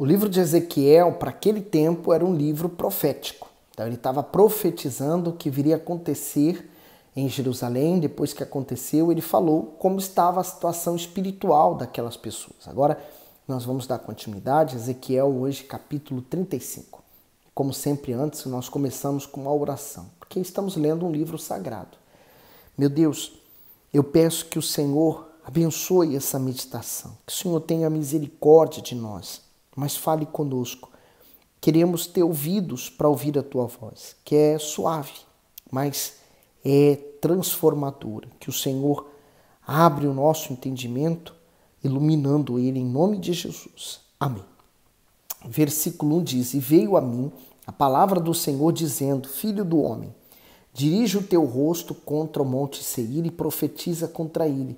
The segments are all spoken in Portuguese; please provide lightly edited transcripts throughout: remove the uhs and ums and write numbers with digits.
O livro de Ezequiel, para aquele tempo, era um livro profético. Então, ele estava profetizando o que viria a acontecer em Jerusalém. Depois que aconteceu, ele falou como estava a situação espiritual daquelas pessoas. Agora, nós vamos dar continuidade. Ezequiel, hoje, capítulo 35. Como sempre antes, nós começamos com uma oração, porque estamos lendo um livro sagrado. Meu Deus, eu peço que o Senhor abençoe essa meditação, que o Senhor tenha misericórdia de nós, mas fale conosco. Queremos ter ouvidos para ouvir a Tua voz, que é suave, mas é transformadora. Que o Senhor abre o nosso entendimento, iluminando ele em nome de Jesus. Amém. Versículo 1 diz: E veio a mim a palavra do Senhor dizendo: Filho do homem, dirige o teu rosto contra o monte Seir e profetiza contra ele.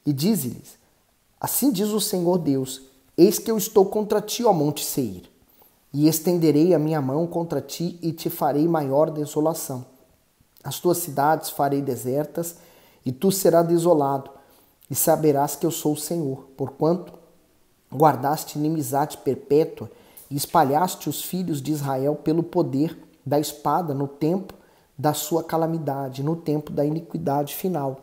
E dize-lhes: Assim diz o Senhor Deus: Eis que eu estou contra ti, ó monte Seir, e estenderei a minha mão contra ti e te farei maior desolação. As tuas cidades farei desertas e tu serás desolado, e saberás que eu sou o Senhor, porquanto guardaste inimizade perpétua e espalhaste os filhos de Israel pelo poder da espada no tempo da sua calamidade, no tempo da iniquidade final.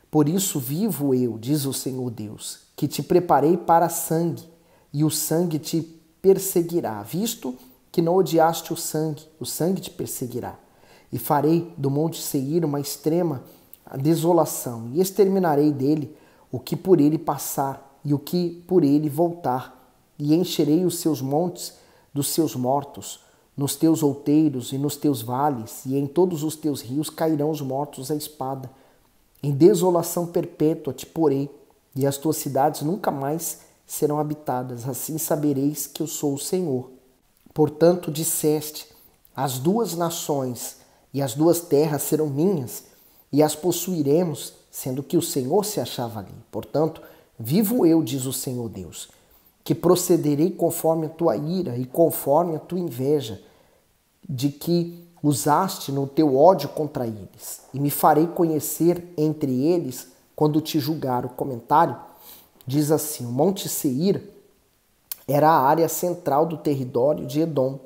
Por isso vivo eu, diz o Senhor Deus, que te preparei para sangue, e o sangue te perseguirá, visto que não odiaste o sangue te perseguirá. E farei do monte Seir uma extrema desolação, e exterminarei dele o que por ele passar, e o que por ele voltar, e encherei os seus montes dos seus mortos. Nos teus outeiros e nos teus vales, e em todos os teus rios cairão os mortos à espada. Em desolação perpétua te porei, e as tuas cidades nunca mais serão habitadas. Assim sabereis que eu sou o Senhor. Portanto disseste: as duas nações e as duas terras serão minhas, e as possuiremos, sendo que o Senhor se achava ali. Portanto, vivo eu, diz o Senhor Deus, que procederei conforme a tua ira e conforme a tua inveja, de que usaste no teu ódio contra eles, e me farei conhecer entre eles quando te julgar. O comentário diz assim: o Monte Seir era a área central do território de Edom,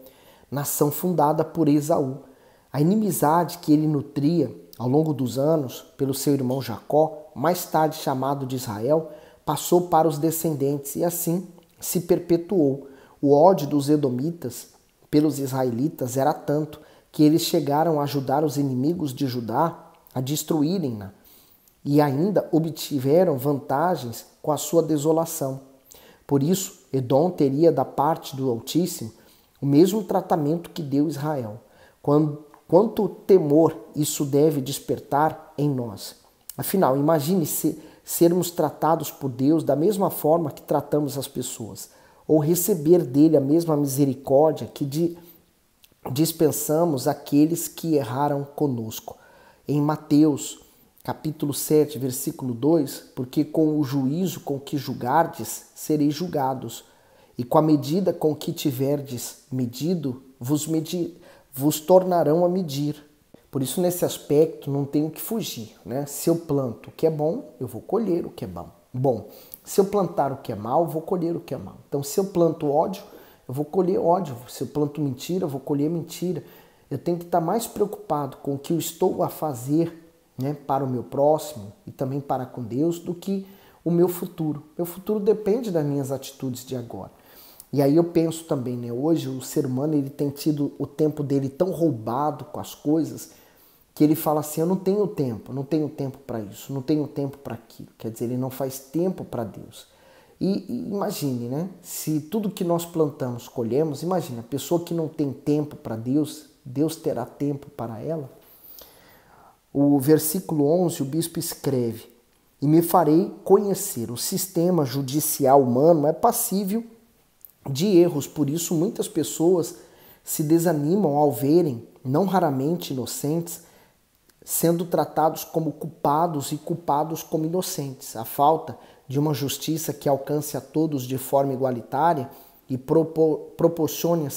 nação fundada por Esaú. A inimizade que ele nutria ao longo dos anos pelo seu irmão Jacó, mais tarde chamado de Israel, passou para os descendentes e assim se perpetuou. O ódio dos edomitas pelos israelitas era tanto que eles chegaram a ajudar os inimigos de Judá a destruírem-na e ainda obtiveram vantagens com a sua desolação. Por isso, Edom teria da parte do Altíssimo o mesmo tratamento que deu Israel. Quanto temor isso deve despertar em nós. Afinal, imagine sermos tratados por Deus da mesma forma que tratamos as pessoas, ou receber dele a mesma misericórdia que dispensamos àqueles que erraram conosco. Em Mateus, capítulo 7, versículo 2, porque com o juízo com que julgardes, sereis julgados, e com a medida com que tiverdes medido, vos tornarão a medir. Por isso, nesse aspecto, não tenho que fugir, né? Se eu planto o que é bom, eu vou colher o que é bom. Se eu plantar o que é mal, eu vou colher o que é mal. Então, se eu planto ódio, eu vou colher ódio. Se eu planto mentira, eu vou colher mentira. Eu tenho que estar mais preocupado com o que eu estou a fazer, né, para o meu próximo e também para com Deus, do que o meu futuro. Meu futuro depende das minhas atitudes de agora. E aí eu penso também, né, hoje o ser humano ele tem tido o tempo dele tão roubado com as coisas, que ele fala assim: eu não tenho tempo para isso, não tenho tempo para aquilo. Quer dizer, ele não faz tempo para Deus. E imagine, né? Se tudo que nós plantamos, colhemos, imagine, a pessoa que não tem tempo para Deus, Deus terá tempo para ela? O versículo 11, o bispo escreve: E me farei conhecer. O sistema judicial humano é passível de erros, por isso muitas pessoas se desanimam ao verem, não raramente inocentes, sendo tratados como culpados e culpados como inocentes. A falta de uma justiça que alcance a todos de forma igualitária e proporcione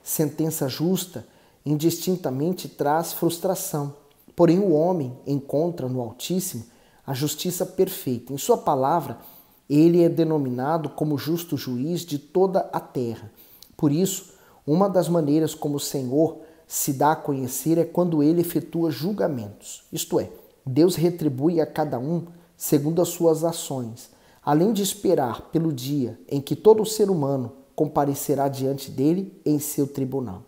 sentença justa, indistintamente traz frustração. Porém, o homem encontra no Altíssimo a justiça perfeita. Em sua palavra, Ele é denominado como justo juiz de toda a terra. Por isso, uma das maneiras como o Senhor se dá a conhecer é quando ele efetua julgamentos. Isto é, Deus retribui a cada um segundo as suas ações, além de esperar pelo dia em que todo ser humano comparecerá diante dele em seu tribunal.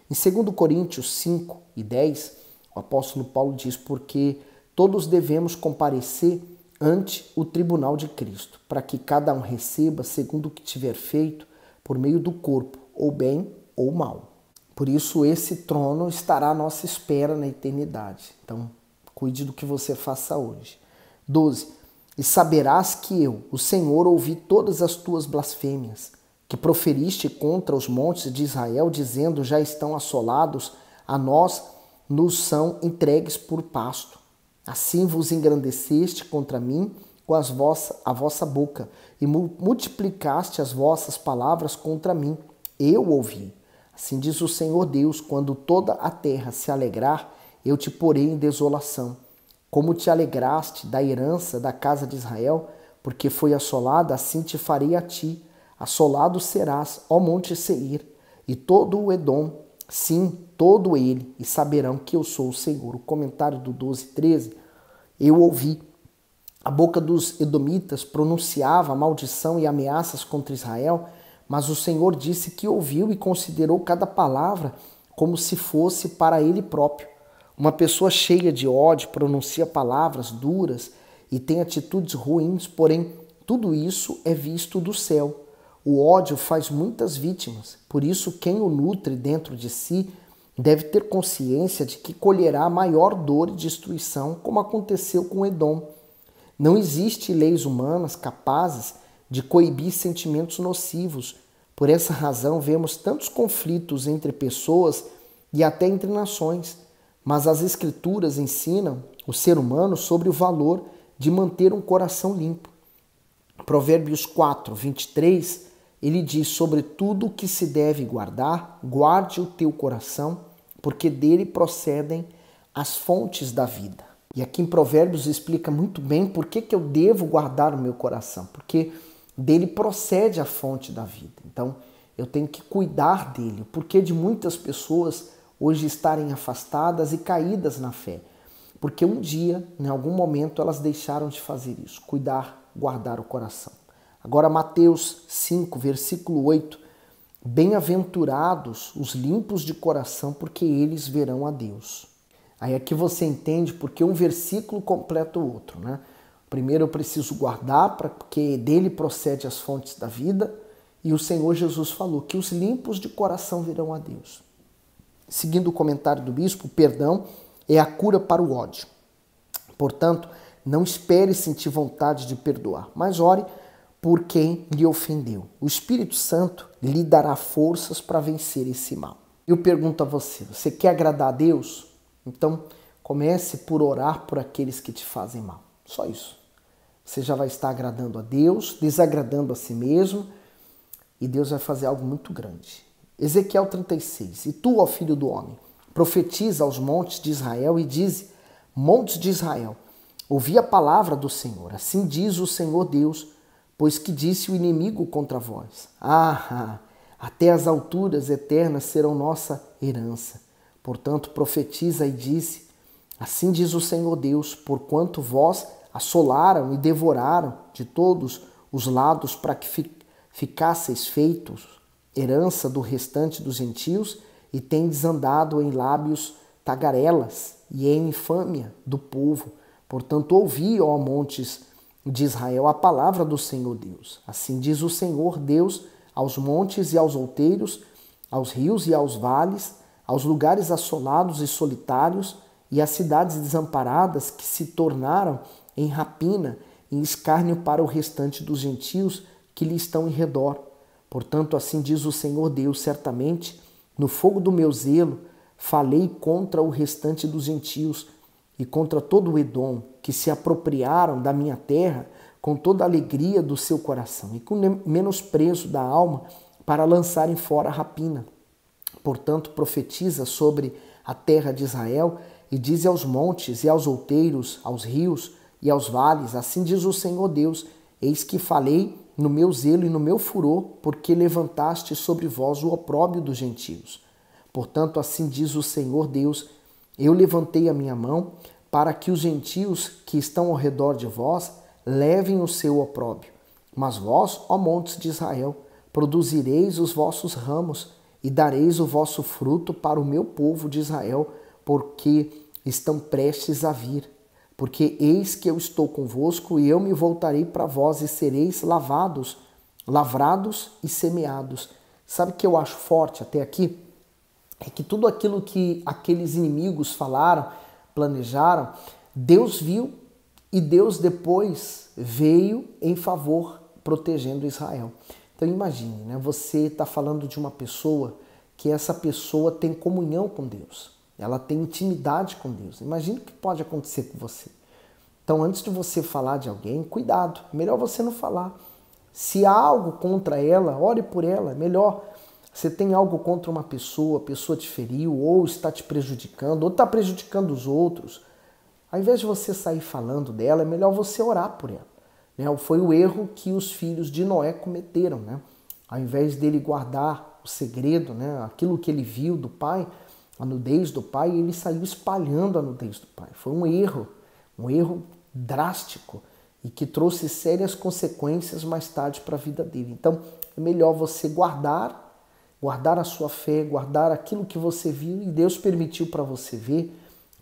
Em 2 Coríntios 5 e 10, o apóstolo Paulo diz: porque todos devemos comparecer ante o tribunal de Cristo, para que cada um receba segundo o que tiver feito por meio do corpo, ou bem ou mal. Por isso, esse trono estará à nossa espera na eternidade. Então, cuide do que você faça hoje. 12. E saberás que eu, o Senhor, ouvi todas as tuas blasfêmias, que proferiste contra os montes de Israel, dizendo: já estão assolados, a nós nos são entregues por pasto. Assim vos engrandeceste contra mim com a vossa boca, e multiplicaste as vossas palavras contra mim. Eu ouvi. Assim diz o Senhor Deus: quando toda a terra se alegrar, eu te porei em desolação. Como te alegraste da herança da casa de Israel, porque foi assolada, assim te farei a ti. Assolado serás, ó monte Seir, e todo o Edom, sim, todo ele, e saberão que eu sou o Senhor. O comentário do 12:13, eu ouvi. A boca dos edomitas pronunciava maldição e ameaças contra Israel, mas o Senhor disse que ouviu e considerou cada palavra como se fosse para ele próprio. Uma pessoa cheia de ódio pronuncia palavras duras e tem atitudes ruins, porém tudo isso é visto do céu. O ódio faz muitas vítimas, por isso quem o nutre dentro de si deve ter consciência de que colherá maior dor e destruição, como aconteceu com Edom. Não existe leis humanas capazes de coibir sentimentos nocivos. Por essa razão, vemos tantos conflitos entre pessoas e até entre nações. Mas as Escrituras ensinam o ser humano sobre o valor de manter um coração limpo. Provérbios 4:23, ele diz: sobre tudo o que se deve guardar, guarde o teu coração, porque dele procedem as fontes da vida. E aqui em Provérbios explica muito bem por que eu devo guardar o meu coração, porque dele procede a fonte da vida. Então, eu tenho que cuidar dele. O porquê de muitas pessoas hoje estarem afastadas e caídas na fé? Porque um dia, em algum momento, elas deixaram de fazer isso, cuidar, guardar o coração. Agora, Mateus 5, versículo 8, bem-aventurados os limpos de coração, porque eles verão a Deus. Aí aqui você entende porque um versículo completa o outro, né? Primeiro eu preciso guardar, porque dele procede as fontes da vida, e o Senhor Jesus falou que os limpos de coração verão a Deus. Seguindo o comentário do bispo, o perdão é a cura para o ódio. Portanto, não espere sentir vontade de perdoar, mas ore por quem lhe ofendeu. O Espírito Santo lhe dará forças para vencer esse mal. Eu pergunto a você, você quer agradar a Deus? Então, comece por orar por aqueles que te fazem mal. Só isso. Você já vai estar agradando a Deus, desagradando a si mesmo, e Deus vai fazer algo muito grande. Ezequiel 36. E tu, ó filho do homem, profetiza aos montes de Israel e dize: montes de Israel, ouvi a palavra do Senhor. Assim diz o Senhor Deus, pois que disse o inimigo contra vós: até as alturas eternas serão nossa herança. Portanto, profetiza e disse: assim diz o Senhor Deus, porquanto vós assolaram e devoraram de todos os lados para que ficasseis feitos herança do restante dos gentios, e tendes andado em lábios tagarelas e em infâmia do povo. Portanto, ouvi, ó montes de Israel, a palavra do Senhor Deus. Assim diz o Senhor Deus aos montes e aos outeiros, aos rios e aos vales, aos lugares assolados e solitários, e às cidades desamparadas que se tornaram em rapina, em escárnio para o restante dos gentios que lhe estão em redor. Portanto, assim diz o Senhor Deus: certamente, no fogo do meu zelo, falei contra o restante dos gentios e contra todo o Edom, que se apropriaram da minha terra com toda a alegria do seu coração e com menosprezo da alma, para lançarem fora a rapina. Portanto, profetiza sobre a terra de Israel e diz aos montes e aos outeiros, aos rios e aos vales: assim diz o Senhor Deus: Eis que falei no meu zelo e no meu furor, porque levantaste sobre vós o opróbrio dos gentios. Portanto, assim diz o Senhor Deus, eu levantei a minha mão para que os gentios que estão ao redor de vós levem o seu opróbrio. Mas vós, ó montes de Israel, produzireis os vossos ramos e dareis o vosso fruto para o meu povo de Israel, porque estão prestes a vir. Porque eis que eu estou convosco e eu me voltarei para vós e sereis lavrados e semeados. Sabe o que eu acho forte até aqui? É que tudo aquilo que aqueles inimigos falaram, planejaram, Deus viu e Deus depois veio em favor, protegendo Israel. Então imagine, né? Você está falando de uma pessoa que essa pessoa tem comunhão com Deus. Ela tem intimidade com Deus. Imagine o que pode acontecer com você. Então, antes de você falar de alguém, cuidado. É melhor você não falar. Se há algo contra ela, ore por ela. É melhor. Você tem algo contra uma pessoa, a pessoa te feriu, ou está te prejudicando, ou está prejudicando os outros. Ao invés de você sair falando dela, é melhor você orar por ela. Né? Foi o erro que os filhos de Noé cometeram. Né? Ao invés dele guardar o segredo, né? Aquilo que ele viu do pai, a nudez do pai, ele saiu espalhando a nudez do pai. Foi um erro drástico e que trouxe sérias consequências mais tarde para a vida dele. Então, é melhor você guardar a sua fé, guardar aquilo que você viu e Deus permitiu para você ver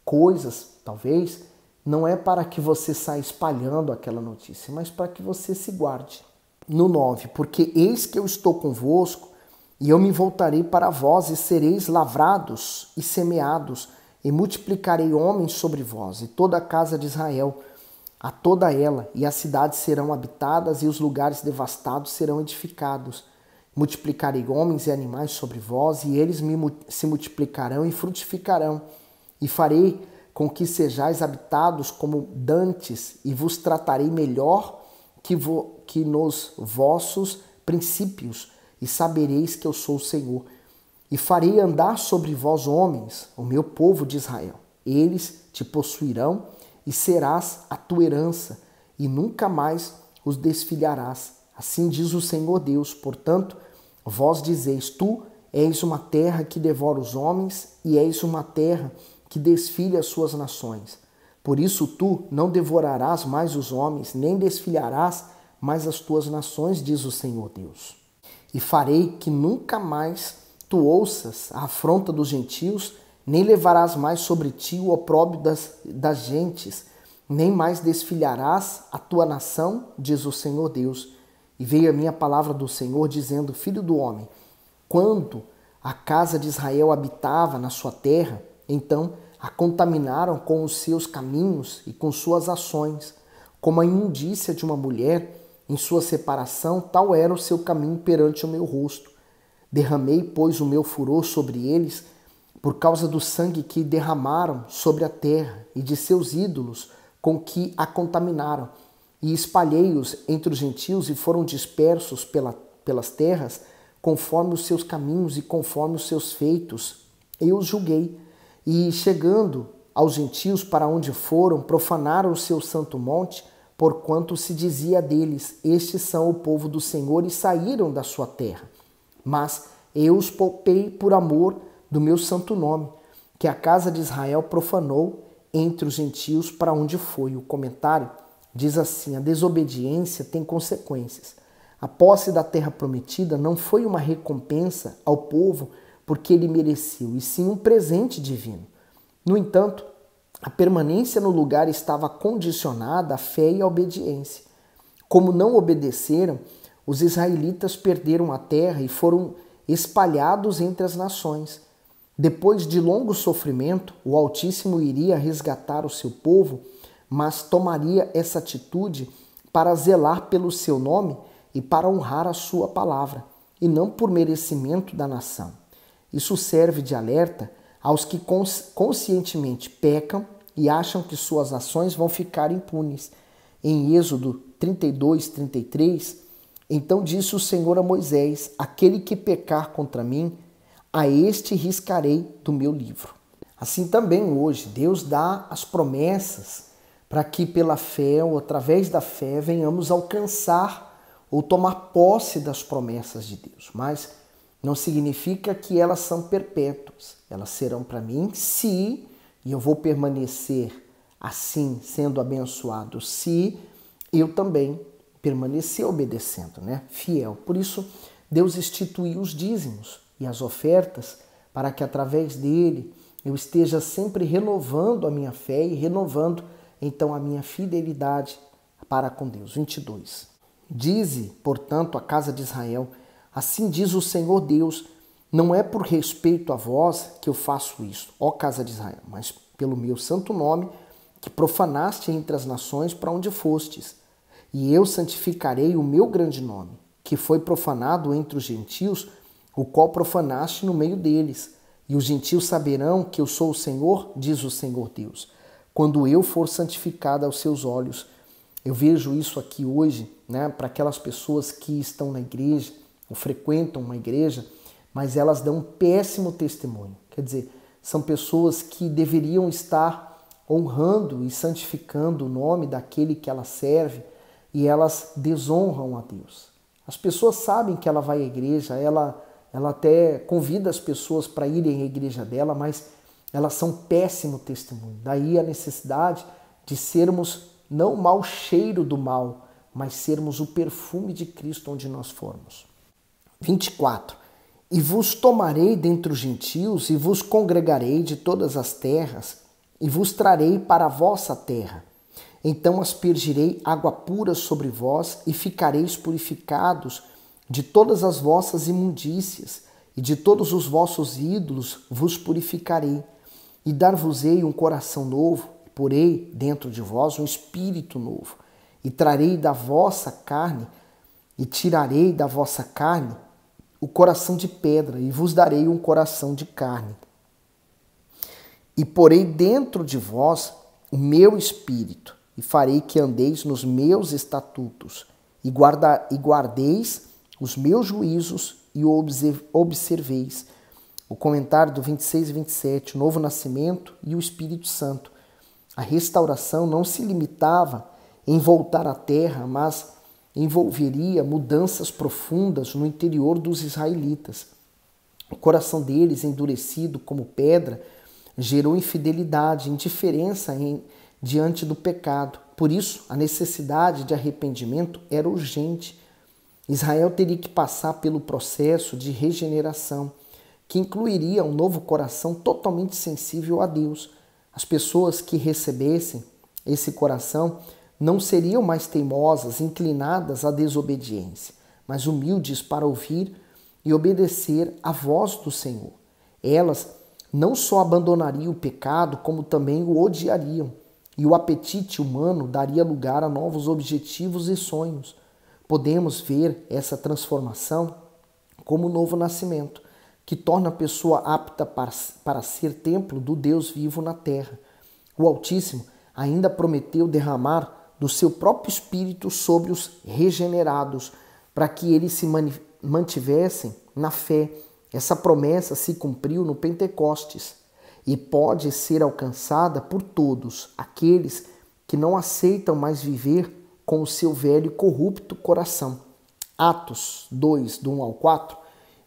coisas, talvez, não é para que você saia espalhando aquela notícia, mas para que você se guarde. No 9, porque eis que eu estou convosco, e eu me voltarei para vós, e sereis lavrados e semeados, e multiplicarei homens sobre vós, e toda a casa de Israel, a toda ela, e as cidades serão habitadas, e os lugares devastados serão edificados. Multiplicarei homens e animais sobre vós, e eles se multiplicarão e frutificarão, e farei com que sejais habitados como dantes, e vos tratarei melhor que nos vossos princípios, e sabereis que eu sou o Senhor. E farei andar sobre vós homens, o meu povo de Israel. Eles te possuirão e serás a tua herança, e nunca mais os desfilharás. Assim diz o Senhor Deus. Portanto, vós dizeis, tu és uma terra que devora os homens, e és uma terra que desfilha as suas nações. Por isso tu não devorarás mais os homens, nem desfilharás mais as tuas nações, diz o Senhor Deus. E farei que nunca mais tu ouças a afronta dos gentios, nem levarás mais sobre ti o opróbrio das gentes, nem mais desfilharás a tua nação, diz o Senhor Deus. E veio a minha palavra do Senhor, dizendo, filho do homem, quando a casa de Israel habitava na sua terra, então a contaminaram com os seus caminhos e com suas ações, como a imundícia de uma mulher. Em sua separação, tal era o seu caminho perante o meu rosto. Derramei, pois, o meu furor sobre eles, por causa do sangue que derramaram sobre a terra e de seus ídolos com que a contaminaram. E espalhei-os entre os gentios e foram dispersos pelas terras, conforme os seus caminhos e conforme os seus feitos. Eu os julguei. E, chegando aos gentios para onde foram, profanaram o seu santo monte, porquanto se dizia deles, estes são o povo do Senhor e saíram da sua terra. Mas eu os poupei por amor do meu santo nome, que a casa de Israel profanou entre os gentios para onde foi. O comentário diz assim, a desobediência tem consequências. A posse da terra prometida não foi uma recompensa ao povo porque ele mereceu, e sim um presente divino. No entanto, a permanência no lugar estava condicionada à fé e à obediência. Como não obedeceram, os israelitas perderam a terra e foram espalhados entre as nações. Depois de longo sofrimento, o Altíssimo iria resgatar o seu povo, mas tomaria essa atitude para zelar pelo seu nome e para honrar a sua palavra, e não por merecimento da nação. Isso serve de alerta aos que conscientemente pecam e acham que suas ações vão ficar impunes. Em Êxodo 32, 33, então disse o Senhor a Moisés, aquele que pecar contra mim, a este riscarei do meu livro. Assim também hoje, Deus dá as promessas para que pela fé ou através da fé venhamos alcançar ou tomar posse das promessas de Deus. Mas não significa que elas são perpétuas. Elas serão para mim se, e eu vou permanecer assim, sendo abençoado, se eu também permanecer obedecendo, fiel. Por isso, Deus instituiu os dízimos e as ofertas para que através dele eu esteja sempre renovando a minha fé e renovando então a minha fidelidade para com Deus. 22. Dize, portanto, a casa de Israel, assim diz o Senhor Deus, não é por respeito a vós que eu faço isso, ó casa de Israel, mas pelo meu santo nome que profanaste entre as nações para onde fostes. E eu santificarei o meu grande nome, que foi profanado entre os gentios, o qual profanaste no meio deles. E os gentios saberão que eu sou o Senhor, diz o Senhor Deus, quando eu for santificado aos seus olhos. Eu vejo isso aqui hoje, para aquelas pessoas que estão na igreja, ou frequentam uma igreja, mas elas dão um péssimo testemunho. Quer dizer, são pessoas que deveriam estar honrando e santificando o nome daquele que ela serve, e elas desonram a Deus. As pessoas sabem que ela vai à igreja, ela até convida as pessoas para irem à igreja dela, mas elas são péssimo testemunho. Daí a necessidade de sermos não o mau cheiro do mal, mas sermos o perfume de Cristo onde nós formos. 24. E vos tomarei dentre os gentios, e vos congregarei de todas as terras, e vos trarei para a vossa terra. Então aspergirei água pura sobre vós, e ficareis purificados de todas as vossas imundícias, e de todos os vossos ídolos vos purificarei, e dar-vos-ei um coração novo, e porei dentro de vós um espírito novo, e trarei da vossa carne, e tirarei da vossa carne o coração de pedra, e vos darei um coração de carne. E porei dentro de vós o meu espírito, e farei que andeis nos meus estatutos, e guardeis os meus juízos e observeis. O comentário do 26 e 27, o novo nascimento e o Espírito Santo. A restauração não se limitava em voltar à terra, mas envolveria mudanças profundas no interior dos israelitas. O coração deles, endurecido como pedra, gerou infidelidade, indiferença diante do pecado. Por isso, a necessidade de arrependimento era urgente. Israel teria que passar pelo processo de regeneração, que incluiria um novo coração totalmente sensível a Deus. As pessoas que recebessem esse coração não seriam mais teimosas, inclinadas à desobediência, mas humildes para ouvir e obedecer à voz do Senhor. Elas não só abandonariam o pecado, como também o odiariam, e o apetite humano daria lugar a novos objetivos e sonhos. Podemos ver essa transformação como o novo nascimento, que torna a pessoa apta para ser templo do Deus vivo na terra. O Altíssimo ainda prometeu derramar do seu próprio Espírito sobre os regenerados, para que eles se mantivessem na fé. Essa promessa se cumpriu no Pentecostes e pode ser alcançada por todos aqueles que não aceitam mais viver com o seu velho e corrupto coração. Atos 2, do 1 ao 4.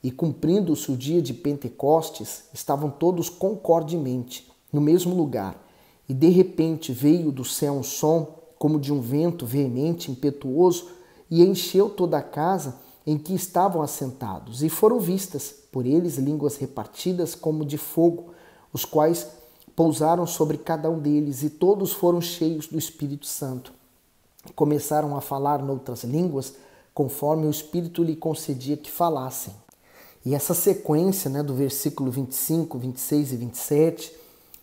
E cumprindo-se o dia de Pentecostes, estavam todos concordemente no mesmo lugar. E de repente veio do céu um som, como de um vento veemente, impetuoso, e encheu toda a casa em que estavam assentados. E foram vistas por eles línguas repartidas como de fogo, os quais pousaram sobre cada um deles, e todos foram cheios do Espírito Santo. Começaram a falar noutras línguas, conforme o Espírito lhe concedia que falassem. E essa sequência, do versículo 25, 26 e 27,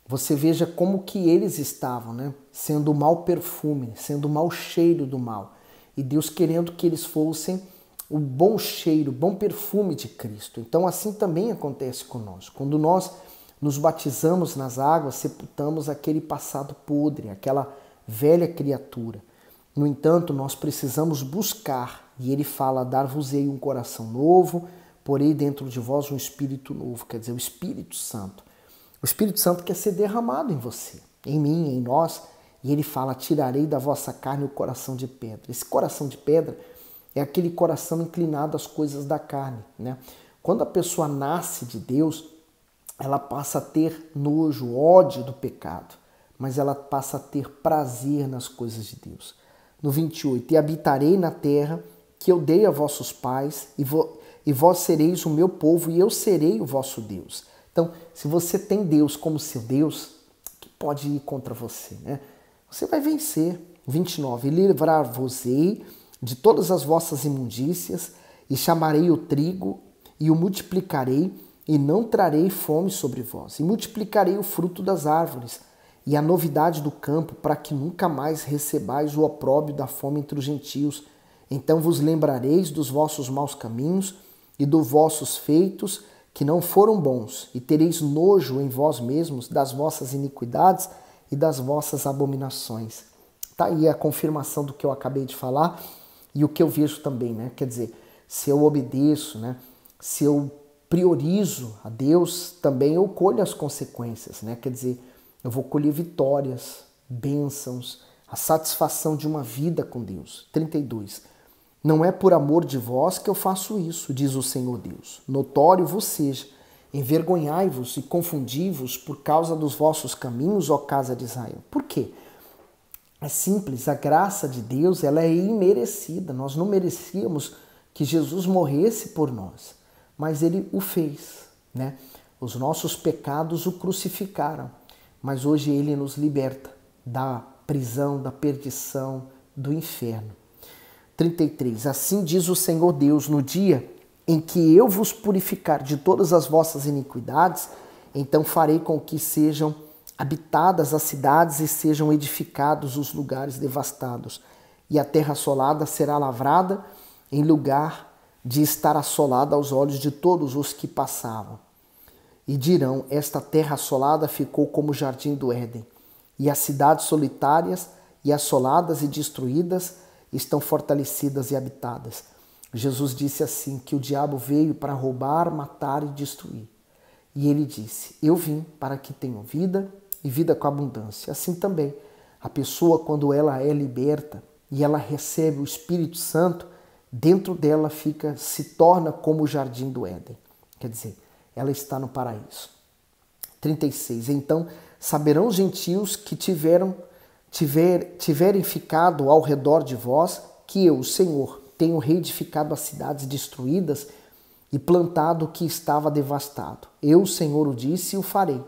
você veja como que eles estavam, sendo o mau perfume, sendo o mau cheiro do mal. E Deus querendo que eles fossem o bom cheiro, o bom perfume de Cristo. Então assim também acontece conosco. Quando nós nos batizamos nas águas, sepultamos aquele passado podre, aquela velha criatura. No entanto, nós precisamos buscar, e ele fala, dar-vos-ei um coração novo, porei dentro de vós um espírito novo, quer dizer, o Espírito Santo. O Espírito Santo quer ser derramado em você, em mim, em nós, E ele fala, tirarei da vossa carne o coração de pedra. Esse coração de pedra é aquele coração inclinado às coisas da carne, né? Quando a pessoa nasce de Deus, ela passa a ter nojo, ódio do pecado, mas ela passa a ter prazer nas coisas de Deus. No 28, e habitarei na terra que eu dei a vossos pais, e vós sereis o meu povo, e eu serei o vosso Deus. Então, se você tem Deus como seu Deus, que pode ir contra você, né? Você vai vencer. 29, e livrar-vos-ei de todas as vossas imundícias, e chamarei o trigo, e o multiplicarei, e não trarei fome sobre vós. E multiplicarei o fruto das árvores, e a novidade do campo, para que nunca mais recebais o opróbrio da fome entre os gentios. Então vos lembrareis dos vossos maus caminhos, e dos vossos feitos, que não foram bons, e tereis nojo em vós mesmos das vossas iniquidades e das vossas abominações. Tá aí a confirmação do que eu acabei de falar e o que eu vejo também, né? Quer dizer, se eu obedeço, né? Se eu priorizo a Deus, também eu colho as consequências, né? Quer dizer, eu vou colher vitórias, bênçãos, a satisfação de uma vida com Deus. 32. Não é por amor de vós que eu faço isso, diz o Senhor Deus. Notório vos seja, envergonhai-vos e confundi-vos por causa dos vossos caminhos, ó casa de Israel. Por quê? É simples, a graça de Deus ela é imerecida. Nós não merecíamos que Jesus morresse por nós, mas ele o fez, né? Os nossos pecados o crucificaram, mas hoje ele nos liberta da prisão, da perdição, do inferno. 33. Assim diz o Senhor Deus, no dia em que eu vos purificar de todas as vossas iniquidades, então farei com que sejam habitadas as cidades e sejam edificados os lugares devastados. E a terra assolada será lavrada em lugar de estar assolada aos olhos de todos os que passavam. E dirão, esta terra assolada ficou como o jardim do Éden, e as cidades solitárias e assoladas e destruídas estão fortalecidas e habitadas. Jesus disse assim, que o diabo veio para roubar, matar e destruir. E ele disse, eu vim para que tenham vida e vida com abundância. Assim também, a pessoa quando ela é liberta e ela recebe o Espírito Santo, dentro dela se torna como o jardim do Éden. Quer dizer, ela está no paraíso. 36. Então saberão os gentios que tiverem ficado ao redor de vós, que eu, o Senhor, tenho reedificado as cidades destruídas e plantado o que estava devastado. Eu, o Senhor, o disse e o farei.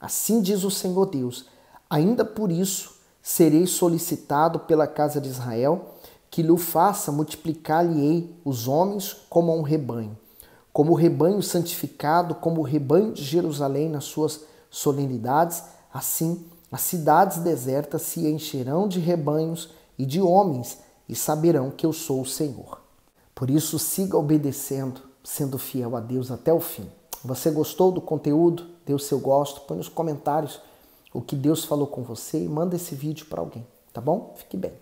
Assim diz o Senhor Deus. Ainda por isso serei solicitado pela casa de Israel, que lhe faça multiplicar-lhe-ei os homens como a um rebanho, como o rebanho santificado, como o rebanho de Jerusalém nas suas solenidades, assim as cidades desertas se encherão de rebanhos e de homens e saberão que eu sou o Senhor. Por isso, siga obedecendo, sendo fiel a Deus até o fim. Você gostou do conteúdo? Dê o seu gosto, põe nos comentários o que Deus falou com você e manda esse vídeo para alguém, tá bom? Fique bem.